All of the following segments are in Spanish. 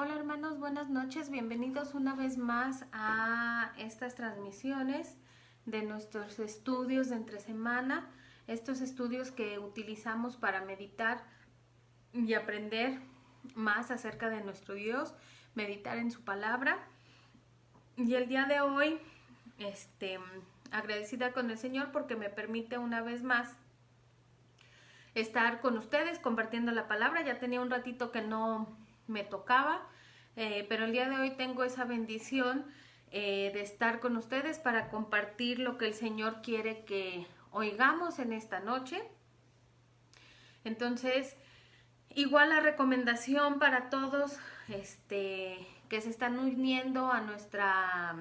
Hola hermanos, buenas noches, bienvenidos una vez más a estas transmisiones de nuestros estudios de entre semana, estos estudios que utilizamos para meditar y aprender más acerca de nuestro Dios, meditar en su palabra. Y el día de hoy, agradecida con el Señor porque me permite una vez más estar con ustedes compartiendo la palabra. Ya tenía un ratito que no me tocaba, pero el día de hoy tengo esa bendición de estar con ustedes para compartir lo que el Señor quiere que oigamos en esta noche. Entonces, igual la recomendación para todos que se están uniendo a nuestras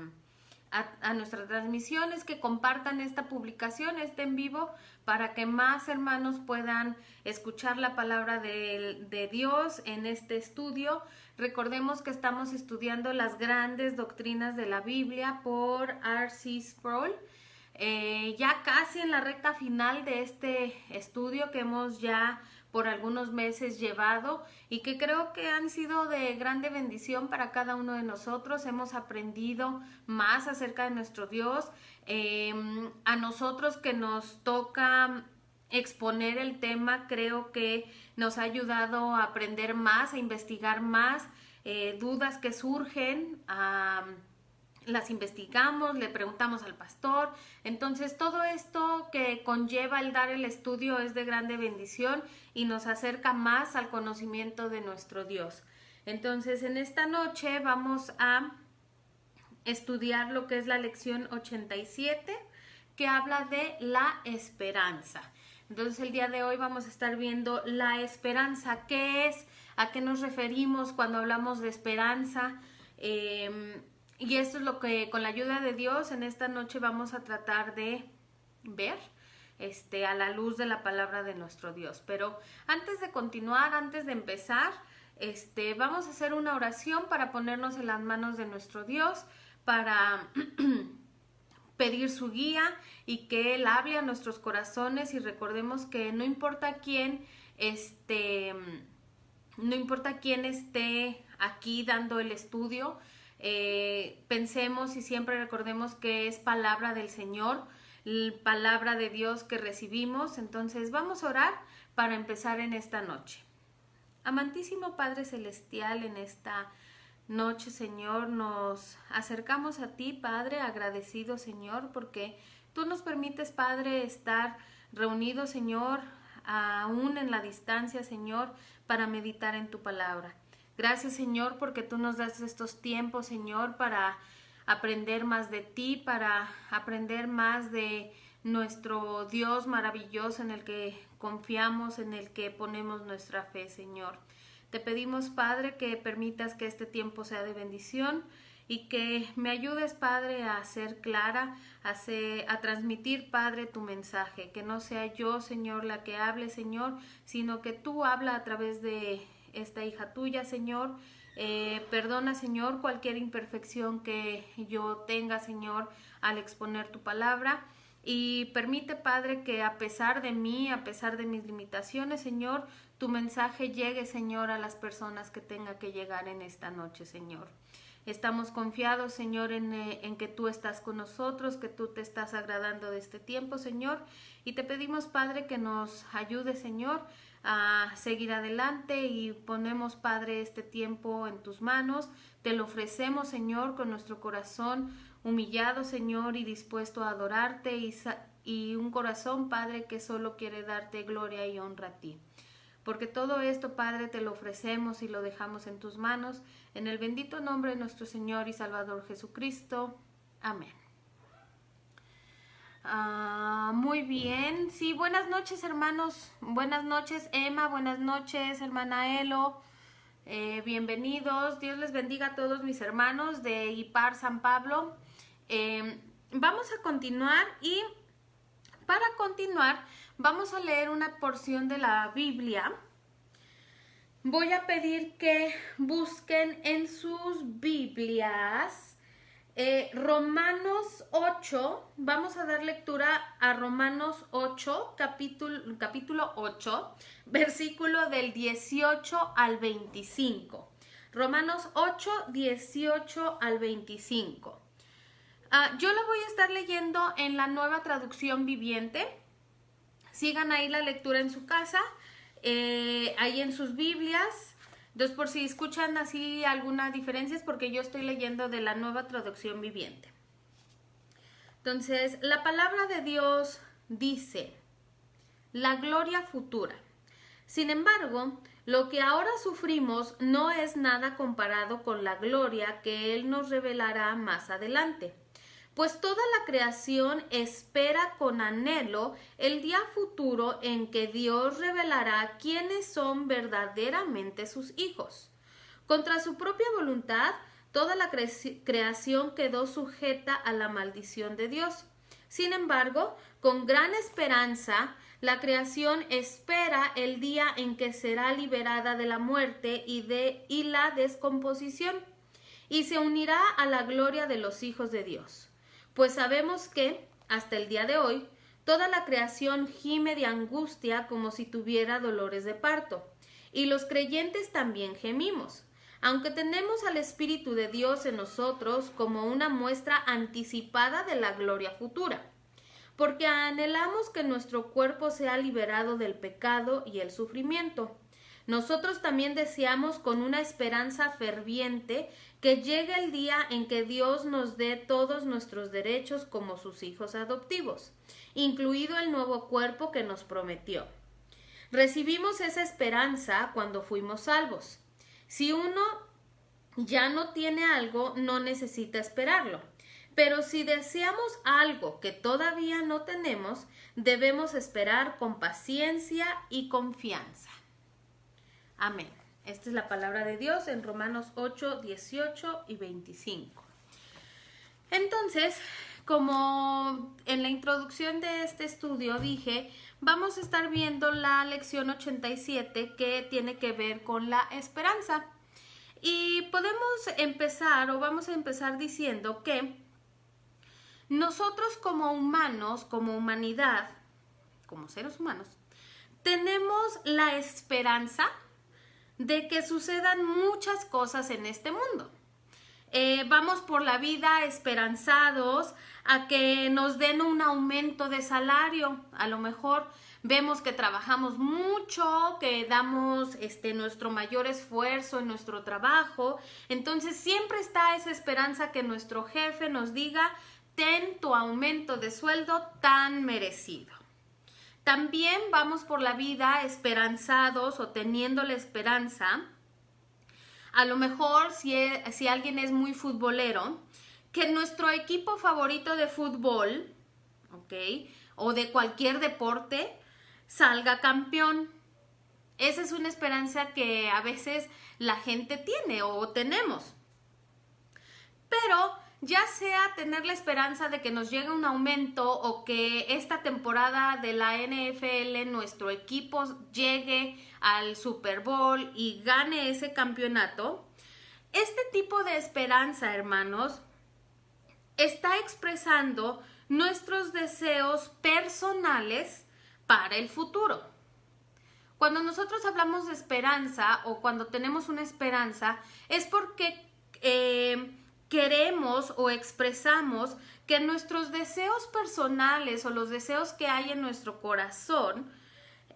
transmisiones, que compartan esta publicación, este en vivo, para que más hermanos puedan escuchar la palabra de Dios en este estudio. Recordemos que estamos estudiando las grandes doctrinas de la Biblia por R.C. Sproul. Ya casi en la recta final de este estudio que hemos ya por algunos meses llevado y que creo que han sido de grande bendición para cada uno de nosotros. Hemos aprendido más acerca de nuestro Dios. A nosotros que nos toca exponer el tema, creo que nos ha ayudado a aprender más, a investigar más, dudas que surgen, las investigamos, le preguntamos al pastor. Entonces todo esto que conlleva el dar el estudio es de grande bendición y nos acerca más al conocimiento de nuestro Dios. Entonces en esta noche vamos a estudiar lo que es la lección 87, que habla de la esperanza. Entonces el día de hoy vamos a estar viendo la esperanza. ¿Qué es? ¿A qué nos referimos cuando hablamos de esperanza? Y esto es lo que con la ayuda de Dios en esta noche vamos a tratar de ver a la luz de la palabra de nuestro Dios. Pero antes de continuar, antes de empezar, vamos a hacer una oración para ponernos en las manos de nuestro Dios, para pedir su guía y que Él hable a nuestros corazones. Y recordemos que no importa quién esté aquí dando el estudio, pensemos y siempre recordemos que es palabra del Señor, palabra de Dios que recibimos. Entonces vamos a orar para empezar en esta noche. Amantísimo Padre Celestial, en esta noche, Señor, nos acercamos a ti, Padre, agradecido, Señor, porque tú nos permites, Padre, estar reunidos, Señor, aún en la distancia, Señor, para meditar en tu palabra. Gracias, Señor, porque tú nos das estos tiempos, Señor, para aprender más de ti, para aprender más de nuestro Dios maravilloso en el que confiamos, en el que ponemos nuestra fe, Señor. Te pedimos, Padre, que permitas que este tiempo sea de bendición y que me ayudes, Padre, a ser clara, a transmitir, Padre, tu mensaje. Que no sea yo, Señor, la que hable, Señor, sino que tú habla a través de esta hija tuya, Señor. Perdona, Señor, cualquier imperfección que yo tenga, Señor, al exponer tu palabra. Y permite, Padre, que a pesar de mí, a pesar de mis limitaciones, Señor, tu mensaje llegue, Señor, a las personas que tenga que llegar en esta noche, Señor. Estamos confiados, Señor, en que tú estás con nosotros, que tú te estás agradando de este tiempo, Señor. Y te pedimos, Padre, que nos ayude, Señor, a seguir adelante y ponemos, Padre, este tiempo en tus manos. Te lo ofrecemos, Señor, con nuestro corazón humillado, Señor, y dispuesto a adorarte y un corazón, Padre, que solo quiere darte gloria y honra a ti. Porque todo esto, Padre, te lo ofrecemos y lo dejamos en tus manos, en el bendito nombre de nuestro Señor y Salvador Jesucristo. Amén. Muy bien. Sí, buenas noches, hermanos. Buenas noches, Emma. Buenas noches, hermana Elo. Bienvenidos. Dios les bendiga a todos mis hermanos de IPAR San Pablo. Vamos a continuar y para continuar vamos a leer una porción de la Biblia. Voy a pedir que busquen en sus Biblias Romanos 8, vamos a dar lectura a Romanos 8, capítulo 8, versículo del 18 al 25. Romanos 8, 18 al 25. Yo lo voy a estar leyendo en la Nueva Traducción Viviente. Sigan ahí la lectura en su casa, ahí en sus Biblias. Entonces, por si escuchan así alguna diferencia, es porque yo estoy leyendo de la Nueva Traducción Viviente. Entonces, la palabra de Dios dice: la gloria futura. Sin embargo, lo que ahora sufrimos no es nada comparado con la gloria que Él nos revelará más adelante. Pues toda la creación espera con anhelo el día futuro en que Dios revelará quiénes son verdaderamente sus hijos. Contra su propia voluntad, toda la creación quedó sujeta a la maldición de Dios. Sin embargo, con gran esperanza, la creación espera el día en que será liberada de la muerte y la descomposición, y se unirá a la gloria de los hijos de Dios. Pues sabemos que, hasta el día de hoy, toda la creación gime de angustia como si tuviera dolores de parto, y los creyentes también gemimos, aunque tenemos al Espíritu de Dios en nosotros como una muestra anticipada de la gloria futura, porque anhelamos que nuestro cuerpo sea liberado del pecado y el sufrimiento. Nosotros también deseamos con una esperanza ferviente que llegue el día en que Dios nos dé todos nuestros derechos como sus hijos adoptivos, incluido el nuevo cuerpo que nos prometió. Recibimos esa esperanza cuando fuimos salvos. Si uno ya no tiene algo, no necesita esperarlo. Pero si deseamos algo que todavía no tenemos, debemos esperar con paciencia y confianza. Amén. Esta es la palabra de Dios en Romanos 8, 18 y 25. Entonces, como en la introducción de este estudio dije, vamos a estar viendo la lección 87 que tiene que ver con la esperanza. Y podemos empezar o vamos a empezar diciendo que nosotros como humanos, como humanidad, como seres humanos, tenemos la esperanza de que sucedan muchas cosas en este mundo. Vamos por la vida esperanzados a que nos den un aumento de salario. A lo mejor vemos que trabajamos mucho, que damos nuestro mayor esfuerzo en nuestro trabajo. Entonces siempre está esa esperanza que nuestro jefe nos diga: ten tu aumento de sueldo tan merecido. También vamos por la vida esperanzados o teniendo la esperanza, a lo mejor si alguien es muy futbolero, que nuestro equipo favorito de fútbol, ¿ok?, o de cualquier deporte, salga campeón. Esa es una esperanza que a veces la gente tiene o tenemos. Pero ya sea tener la esperanza de que nos llegue un aumento o que esta temporada de la NFL nuestro equipo llegue al Super Bowl y gane ese campeonato, este tipo de esperanza, hermanos, está expresando nuestros deseos personales para el futuro. Cuando nosotros hablamos de esperanza o cuando tenemos una esperanza, es porque queremos o expresamos que nuestros deseos personales o los deseos que hay en nuestro corazón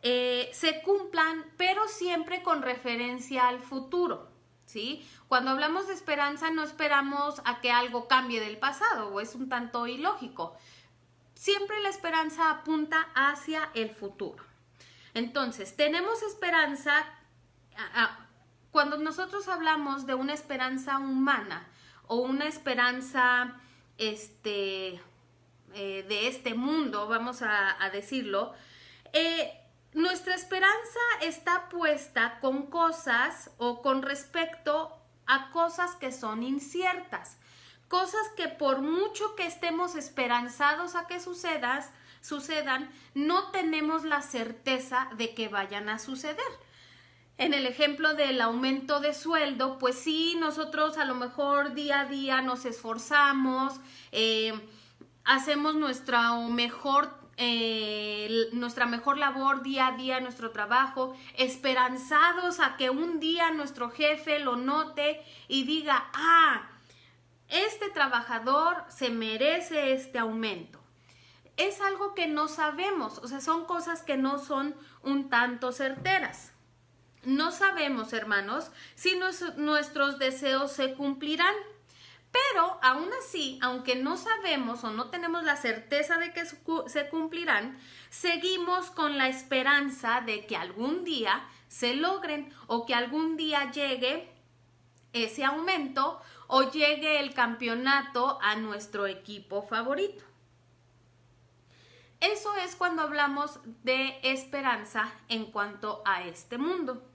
se cumplan, pero siempre con referencia al futuro, ¿sí? Cuando hablamos de esperanza no esperamos a que algo cambie del pasado, o es un tanto ilógico. Siempre la esperanza apunta hacia el futuro. Entonces, tenemos esperanza. Cuando nosotros hablamos de una esperanza humana o una esperanza de este mundo, vamos a decirlo, nuestra esperanza está puesta con cosas o con respecto a cosas que son inciertas, cosas que por mucho que estemos esperanzados a que sucedan, no tenemos la certeza de que vayan a suceder. En el ejemplo del aumento de sueldo, pues sí, nosotros a lo mejor día a día nos esforzamos, hacemos nuestro mejor nuestra mejor labor día a día, nuestro trabajo, esperanzados a que un día nuestro jefe lo note y diga, este trabajador se merece este aumento. Es algo que no sabemos, o sea, son cosas que no son un tanto certeras. No sabemos, hermanos, si nuestros deseos se cumplirán. Pero aún así, aunque no sabemos o no tenemos la certeza de que se cumplirán, seguimos con la esperanza de que algún día se logren o que algún día llegue ese aumento o llegue el campeonato a nuestro equipo favorito. Eso es cuando hablamos de esperanza en cuanto a este mundo.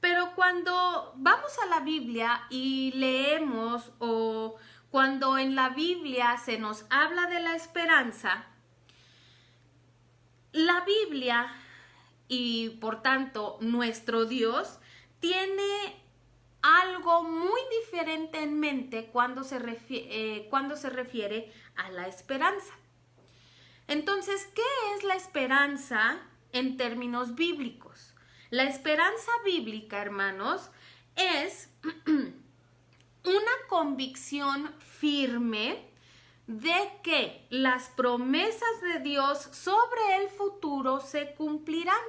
Pero cuando vamos a la Biblia y leemos o cuando en la Biblia se nos habla de la esperanza, la Biblia y por tanto nuestro Dios tiene algo muy diferente en mente cuando se refiere a la esperanza. Entonces, ¿qué es la esperanza en términos bíblicos? La esperanza bíblica, hermanos, es una convicción firme de que las promesas de Dios sobre el futuro se cumplirán.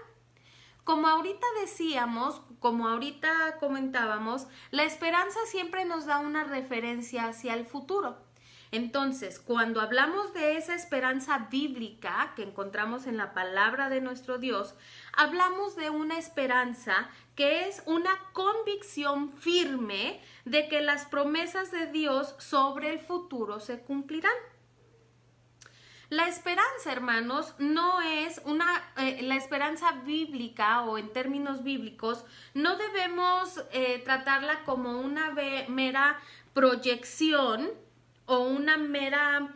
Como ahorita decíamos, como ahorita comentábamos, la esperanza siempre nos da una referencia hacia el futuro. Entonces, cuando hablamos de esa esperanza bíblica que encontramos en la palabra de nuestro Dios, hablamos de una esperanza que es una convicción firme de que las promesas de Dios sobre el futuro se cumplirán. La esperanza, hermanos, no es la esperanza bíblica o en términos bíblicos, no debemos tratarla como una mera proyección o una mera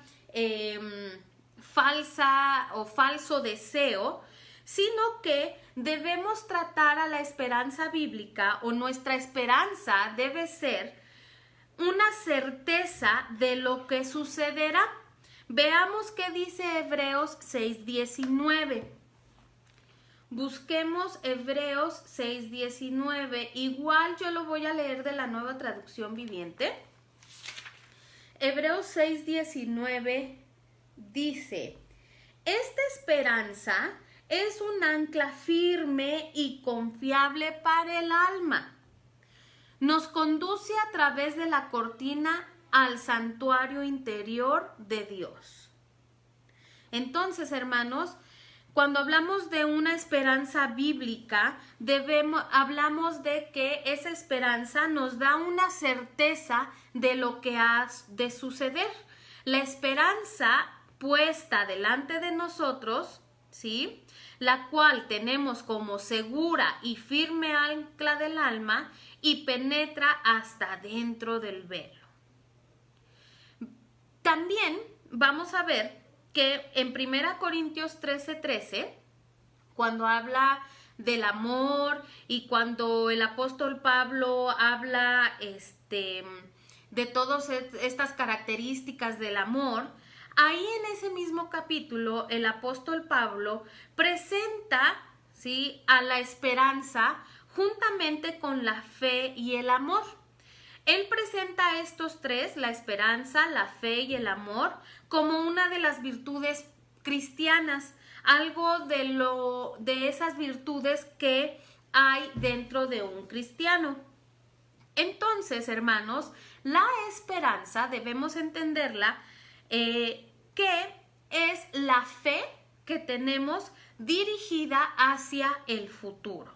falsa o falso deseo, sino que debemos tratar a la esperanza bíblica o nuestra esperanza debe ser una certeza de lo que sucederá. Veamos qué dice Hebreos 6:19. Busquemos Hebreos 6:19. Igual yo lo voy a leer de la Nueva Traducción Viviente. Hebreos 6:19 dice: esta esperanza es un ancla firme y confiable para el alma. Nos conduce a través de la cortina al santuario interior de Dios. Entonces, hermanos, cuando hablamos de una esperanza bíblica, hablamos de que esa esperanza nos da una certeza de lo que ha de suceder. La esperanza puesta delante de nosotros, ¿sí?, la cual tenemos como segura y firme ancla del alma y penetra hasta dentro del velo. También vamos a ver que en 1 Corintios 13:13, cuando habla del amor y cuando el apóstol Pablo habla de todas estas características del amor, ahí en ese mismo capítulo el apóstol Pablo presenta, ¿sí?, a la esperanza juntamente con la fe y el amor. Él presenta estos tres, la esperanza, la fe y el amor, como una de las virtudes cristianas, algo de esas virtudes que hay dentro de un cristiano. Entonces, hermanos, la esperanza debemos entenderla que es la fe que tenemos dirigida hacia el futuro.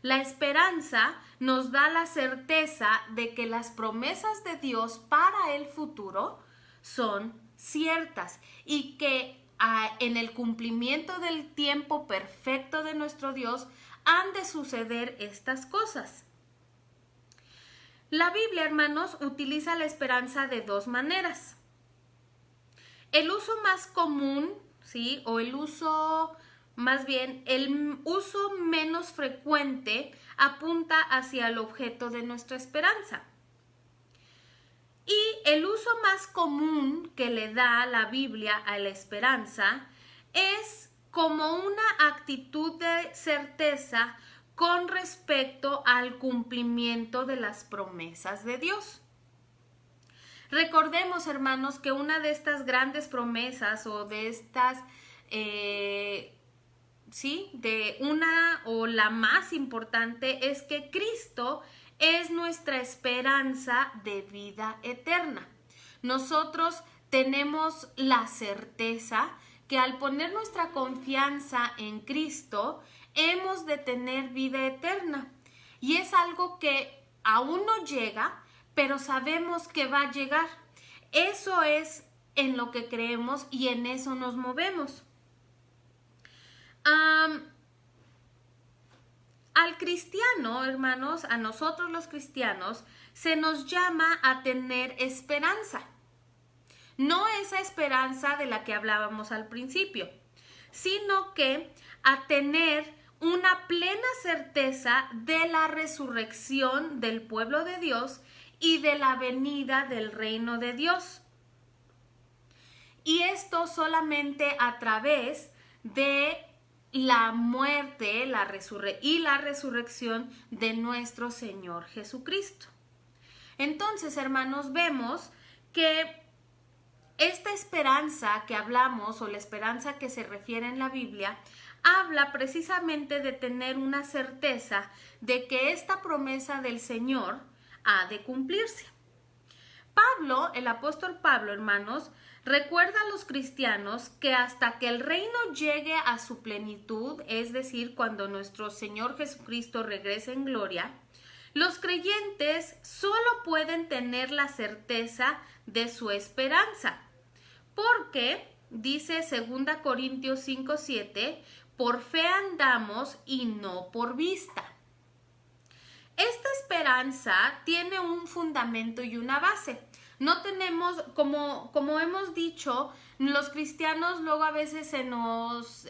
La esperanza nos da la certeza de que las promesas de Dios para el futuro son ciertas y que en el cumplimiento del tiempo perfecto de nuestro Dios han de suceder estas cosas. La Biblia, hermanos, utiliza la esperanza de dos maneras. El uso más común, ¿sí?, o el uso menos frecuente apunta hacia el objeto de nuestra esperanza. Y el uso más común que le da la Biblia a la esperanza es como una actitud de certeza con respecto al cumplimiento de las promesas de Dios. Recordemos, hermanos, que una de estas grandes promesas o de estas, de una o la más importante es que Cristo es nuestra esperanza de vida eterna. Nosotros tenemos la certeza que al poner nuestra confianza en Cristo, hemos de tener vida eterna. Y es algo que aún no llega, pero sabemos que va a llegar. Eso es en lo que creemos y en eso nos movemos. Al cristiano, hermanos, a nosotros los cristianos, se nos llama a tener esperanza. No esa esperanza de la que hablábamos al principio, sino que a tener una plena certeza de la resurrección del pueblo de Dios y de la venida del reino de Dios. Y esto solamente a través de la muerte y la resurrección de nuestro Señor Jesucristo. Entonces, hermanos, vemos que esta esperanza que hablamos, o la esperanza que se refiere en la Biblia, habla precisamente de tener una certeza de que esta promesa del Señor ha de cumplirse. Pablo, el apóstol Pablo, hermanos, recuerda a los cristianos que hasta que el reino llegue a su plenitud, es decir, cuando nuestro Señor Jesucristo regrese en gloria, los creyentes solo pueden tener la certeza de su esperanza. Porque, dice 2 Corintios 5:7, por fe andamos y no por vista. Esta esperanza tiene un fundamento y una base. No tenemos, como hemos dicho, los cristianos luego a veces se nos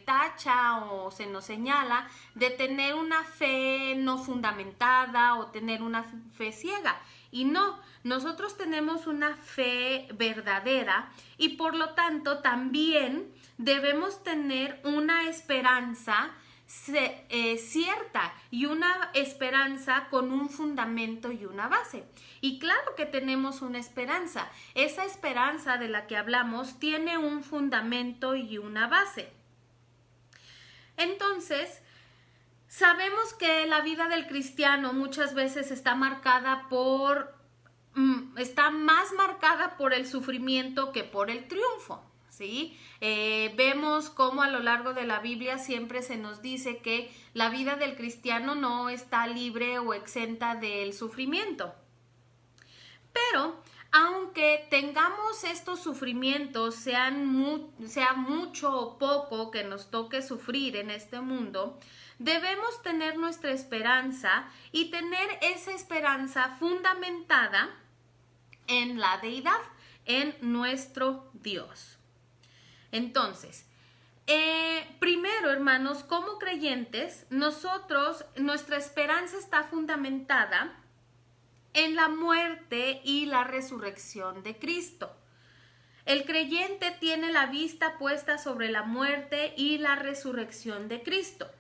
tacha o se nos señala de tener una fe no fundamentada o tener una fe ciega. Y no, nosotros tenemos una fe verdadera y por lo tanto también debemos tener una esperanza cierta y una esperanza con un fundamento y una base. Y claro que tenemos una esperanza. Esa esperanza de la que hablamos tiene un fundamento y una base. Entonces, sabemos que la vida del cristiano muchas veces está marcada está más marcada por el sufrimiento que por el triunfo. ¿Sí? Vemos cómo a lo largo de la Biblia siempre se nos dice que la vida del cristiano no está libre o exenta del sufrimiento. Pero aunque tengamos estos sufrimientos, sea mucho o poco que nos toque sufrir en este mundo, debemos tener nuestra esperanza y tener esa esperanza fundamentada en la deidad, en nuestro Dios. Entonces, primero, hermanos, como creyentes, nuestra esperanza está fundamentada en la muerte y la resurrección de Cristo. El creyente tiene la vista puesta sobre la muerte y la resurrección de Cristo.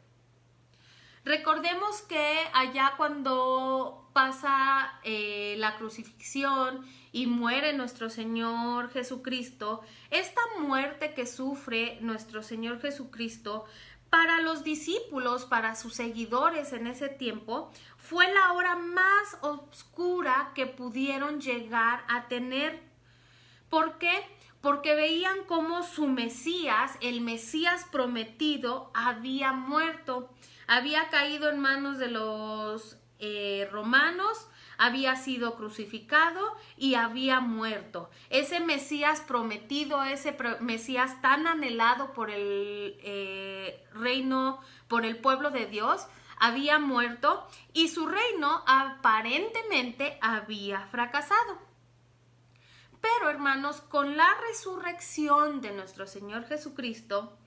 Recordemos que allá cuando pasa la crucifixión y muere nuestro Señor Jesucristo, esta muerte que sufre nuestro Señor Jesucristo, para los discípulos, para sus seguidores en ese tiempo, fue la hora más oscura que pudieron llegar a tener. ¿Por qué? Porque veían cómo su Mesías, el Mesías prometido, había muerto. Había caído en manos de los romanos, había sido crucificado y había muerto. Ese Mesías prometido, ese Mesías tan anhelado por el reino, por el pueblo de Dios, había muerto y su reino aparentemente había fracasado. Pero, hermanos, con la resurrección de nuestro Señor Jesucristo,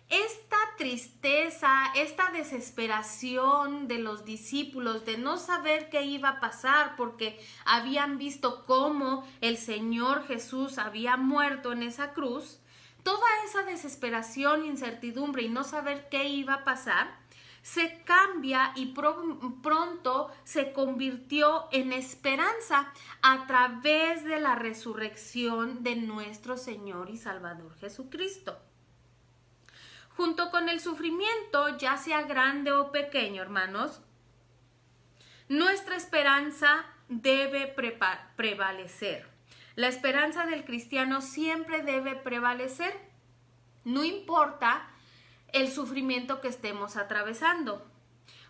esta tristeza, esta desesperación de los discípulos de no saber qué iba a pasar porque habían visto cómo el Señor Jesús había muerto en esa cruz, toda esa desesperación, incertidumbre y no saber qué iba a pasar, se cambia y pronto se convirtió en esperanza a través de la resurrección de nuestro Señor y Salvador Jesucristo. Junto con el sufrimiento, ya sea grande o pequeño, hermanos, nuestra esperanza debe prevalecer. La esperanza del cristiano siempre debe prevalecer, no importa el sufrimiento que estemos atravesando.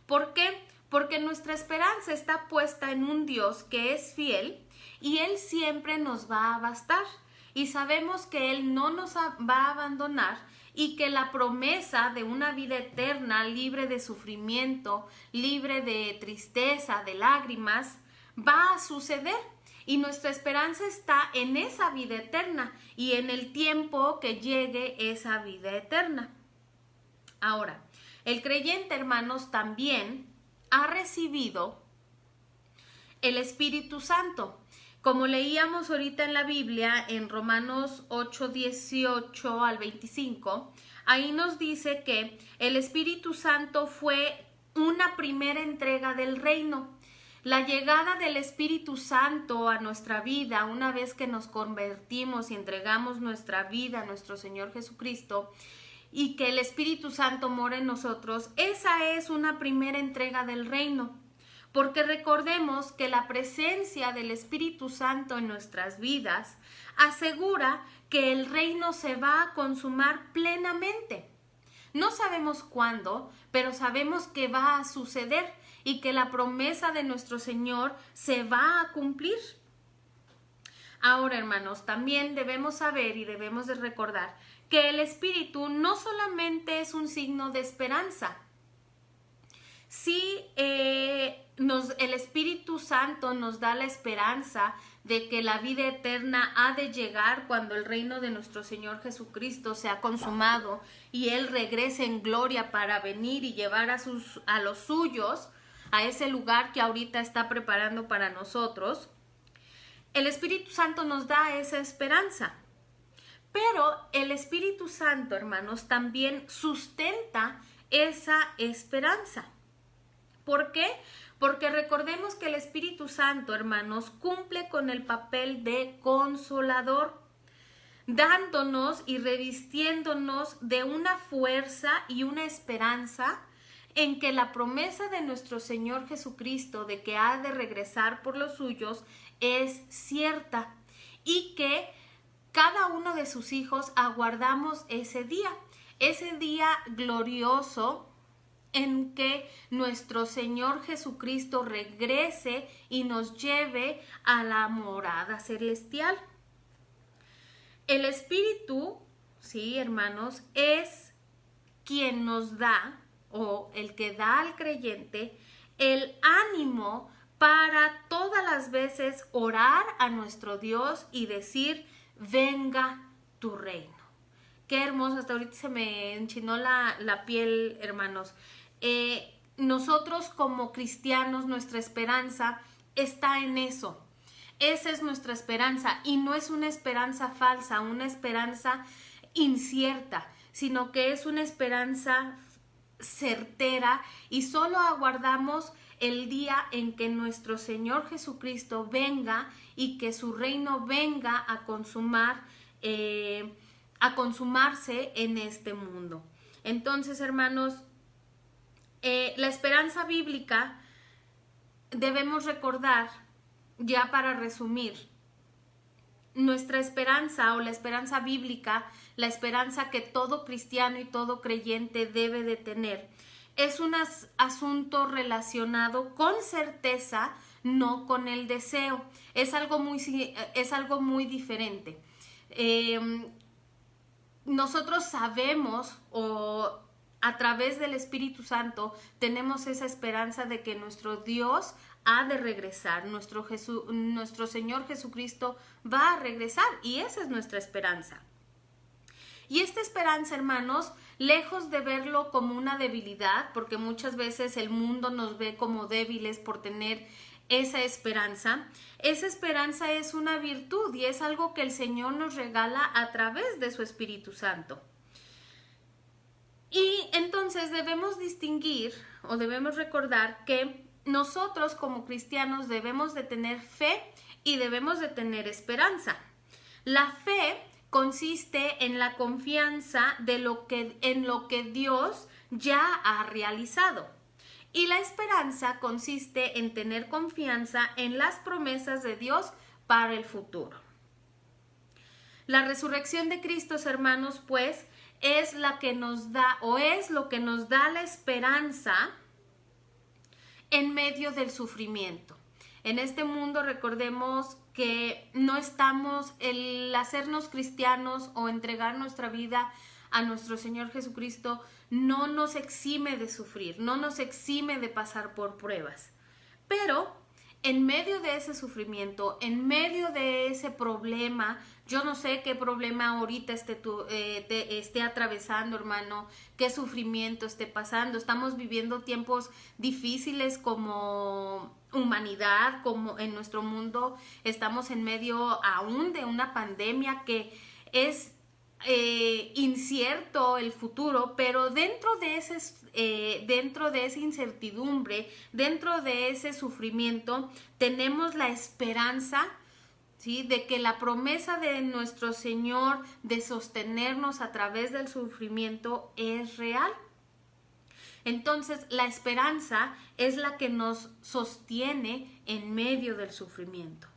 ¿Por qué? Porque nuestra esperanza está puesta en un Dios que es fiel y Él siempre nos va a bastar. Y sabemos que Él no nos va a abandonar y que la promesa de una vida eterna, libre de sufrimiento, libre de tristeza, de lágrimas, va a suceder. Y nuestra esperanza está en esa vida eterna y en el tiempo que llegue esa vida eterna. Ahora, el creyente, hermanos, también ha recibido el Espíritu Santo. Como leíamos ahorita en la Biblia, en Romanos 8, 18 al 25, ahí nos dice que el Espíritu Santo fue una primera entrega del reino. La llegada del Espíritu Santo a nuestra vida, una vez que nos convertimos y entregamos nuestra vida a nuestro Señor Jesucristo, y que el Espíritu Santo mora en nosotros, esa es una primera entrega del reino. Porque recordemos que la presencia del Espíritu Santo en nuestras vidas asegura que el reino se va a consumar plenamente. No sabemos cuándo, pero sabemos que va a suceder y que la promesa de nuestro Señor se va a cumplir. Ahora, hermanos, también debemos saber y debemos de recordar que el Espíritu no solamente es un signo de esperanza. Sí, el Espíritu Santo nos da la esperanza de que la vida eterna ha de llegar cuando el reino de nuestro Señor Jesucristo se ha consumado y Él regrese en gloria para venir y llevar a los suyos a ese lugar que ahorita está preparando para nosotros. El Espíritu Santo nos da esa esperanza. Pero el Espíritu Santo, hermanos, también sustenta esa esperanza. ¿Por qué? Porque recordemos que el Espíritu Santo, hermanos, cumple con el papel de consolador, dándonos y revistiéndonos de una fuerza y una esperanza en que la promesa de nuestro Señor Jesucristo de que ha de regresar por los suyos es cierta y que cada uno de sus hijos aguardamos ese día glorioso en que nuestro Señor Jesucristo regrese y nos lleve a la morada celestial. El Espíritu, sí, hermanos, es quien nos da, o el que da al creyente, el ánimo para todas las veces orar a nuestro Dios y decir: venga tu reino. Qué hermoso, hasta ahorita se me enchinó la piel, hermanos. Nosotros como cristianos, nuestra esperanza está en eso. Esa es nuestra esperanza y no es una esperanza falsa, una esperanza incierta, sino que es una esperanza certera y solo aguardamos el día en que nuestro Señor Jesucristo venga y que su reino venga a consumarse en este mundo. Entonces, hermanos, la esperanza bíblica debemos recordar, ya para resumir, nuestra esperanza o la esperanza bíblica, la esperanza que todo cristiano y todo creyente debe de tener, es un asunto relacionado con certeza, no con el deseo. Es algo muy diferente. Nosotros sabemos, o a través del Espíritu Santo tenemos esa esperanza de que nuestro Dios ha de regresar, nuestro Señor Jesucristo va a regresar, y esa es nuestra esperanza. Y esta esperanza, hermanos, lejos de verlo como una debilidad, porque muchas veces el mundo nos ve como débiles por tener esa esperanza es una virtud y es algo que el Señor nos regala a través de su Espíritu Santo. Y entonces debemos distinguir o debemos recordar que nosotros como cristianos debemos de tener fe y debemos de tener esperanza. La fe consiste en la confianza en lo que Dios ya ha realizado. Y la esperanza consiste en tener confianza en las promesas de Dios para el futuro. La resurrección de Cristo, hermanos, pues, es la que nos da o es lo que nos da la esperanza en medio del sufrimiento. En este mundo recordemos que no estamos, el hacernos cristianos o entregar nuestra vida a nuestro Señor Jesucristo no nos exime de sufrir, no nos exime de pasar por pruebas. Pero en medio de ese sufrimiento, en medio de ese problema, yo no sé qué problema ahorita esté atravesando, hermano, qué sufrimiento esté pasando. Estamos viviendo tiempos difíciles como humanidad, como en nuestro mundo. Estamos en medio aún de una pandemia que es incierto el futuro, pero dentro de esa incertidumbre, dentro de ese sufrimiento, tenemos la esperanza, ¿sí?, de que la promesa de nuestro Señor de sostenernos a través del sufrimiento es real. Entonces, la esperanza es la que nos sostiene en medio del sufrimiento.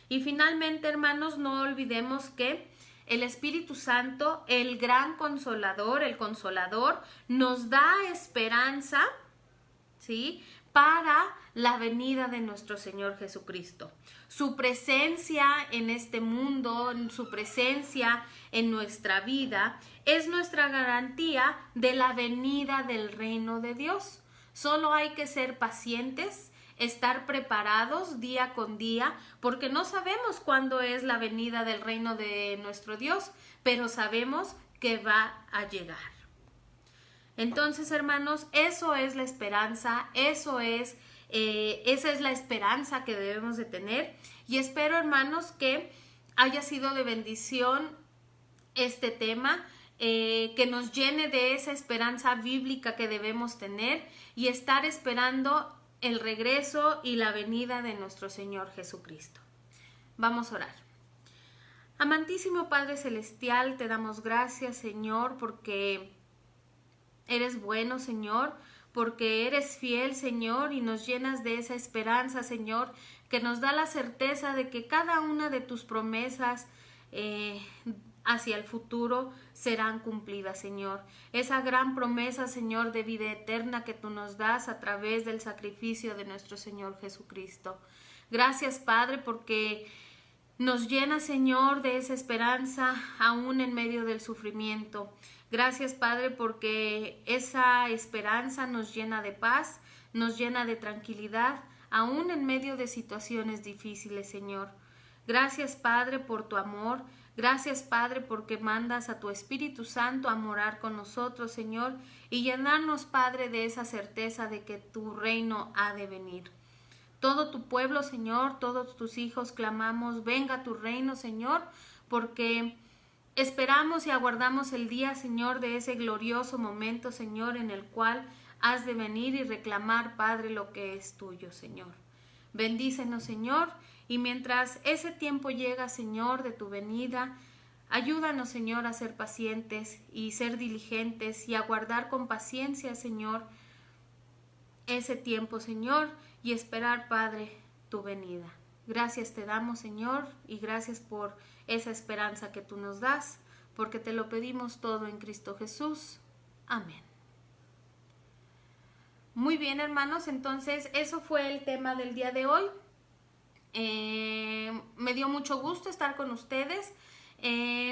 Y finalmente, hermanos, no olvidemos que el Espíritu Santo, el gran consolador, el consolador, nos da esperanza, ¿sí?, para la venida de nuestro Señor Jesucristo. Su presencia en este mundo, su presencia en nuestra vida, es nuestra garantía de la venida del reino de Dios. Solo hay que ser pacientes, estar preparados día con día, porque no sabemos cuándo es la venida del reino de nuestro Dios, pero sabemos que va a llegar. Entonces, hermanos, eso es la esperanza, esa es la esperanza que debemos de tener, y espero, hermanos, que haya sido de bendición este tema, que nos llene de esa esperanza bíblica que debemos tener y estar esperando el regreso y la venida de nuestro Señor Jesucristo. Vamos a orar. Amantísimo Padre Celestial, te damos gracias, Señor, porque eres bueno, Señor, porque eres fiel, Señor, y nos llenas de esa esperanza, Señor, que nos da la certeza de que cada una de tus promesas hacia el futuro serán cumplidas, Señor. Esa gran promesa, Señor, de vida eterna que tú nos das a través del sacrificio de nuestro Señor Jesucristo. Gracias, Padre, porque nos llena, Señor, de esa esperanza aún en medio del sufrimiento. Gracias, Padre, porque esa esperanza nos llena de paz, nos llena de tranquilidad, aún en medio de situaciones difíciles, Señor. Gracias, Padre, por tu amor. Gracias, Padre, porque mandas a tu Espíritu Santo a morar con nosotros, Señor, y llenarnos, Padre, de esa certeza de que tu reino ha de venir. Todo tu pueblo, Señor, todos tus hijos clamamos, venga tu reino, Señor, porque esperamos y aguardamos el día, Señor, de ese glorioso momento, Señor, en el cual has de venir y reclamar, Padre, lo que es tuyo, Señor. Bendícenos, Señor, y mientras ese tiempo llega, Señor, de tu venida, ayúdanos, Señor, a ser pacientes y ser diligentes y aguardar con paciencia, Señor, ese tiempo, Señor, y esperar, Padre, tu venida. Gracias te damos, Señor, y gracias por esa esperanza que tú nos das, porque te lo pedimos todo en Cristo Jesús. Amén. Muy bien, hermanos, entonces eso fue el tema del día de hoy. Me dio mucho gusto estar con ustedes.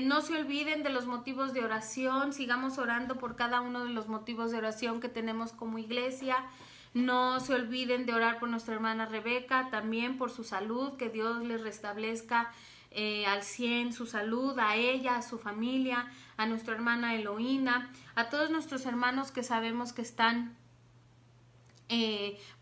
No se olviden de los motivos de oración. Sigamos orando por cada uno de los motivos de oración que tenemos como iglesia. No se olviden de orar por nuestra hermana Rebeca, también por su salud, que Dios les restablezca al 100 su salud, a ella, a su familia, a nuestra hermana Eloína, a todos nuestros hermanos que sabemos que están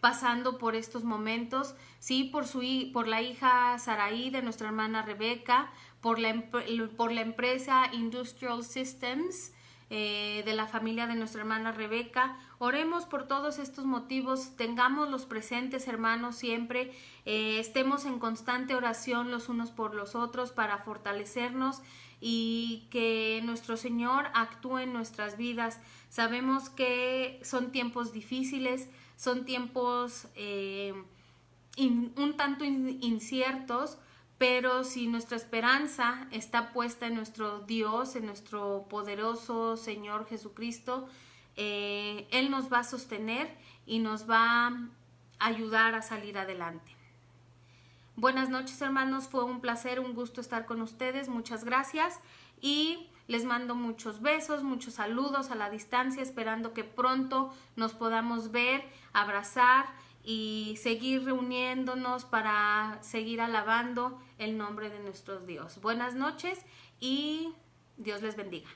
pasando por estos momentos, sí, por la hija Saraí de nuestra hermana Rebeca, por la empresa Industrial Systems, de la familia de nuestra hermana Rebeca. Oremos por todos estos motivos, tengámoslos presentes, hermanos, siempre, estemos en constante oración los unos por los otros para fortalecernos y que nuestro Señor actúe en nuestras vidas. Sabemos que son tiempos difíciles, son tiempos un tanto inciertos, pero si nuestra esperanza está puesta en nuestro Dios, en nuestro poderoso Señor Jesucristo, Él nos va a sostener y nos va a ayudar a salir adelante. Buenas noches, hermanos, fue un placer, un gusto estar con ustedes, muchas gracias y les mando muchos besos, muchos saludos a la distancia, esperando que pronto nos podamos ver, abrazar y seguir reuniéndonos para seguir alabando el nombre de nuestro Dios. Buenas noches y Dios les bendiga.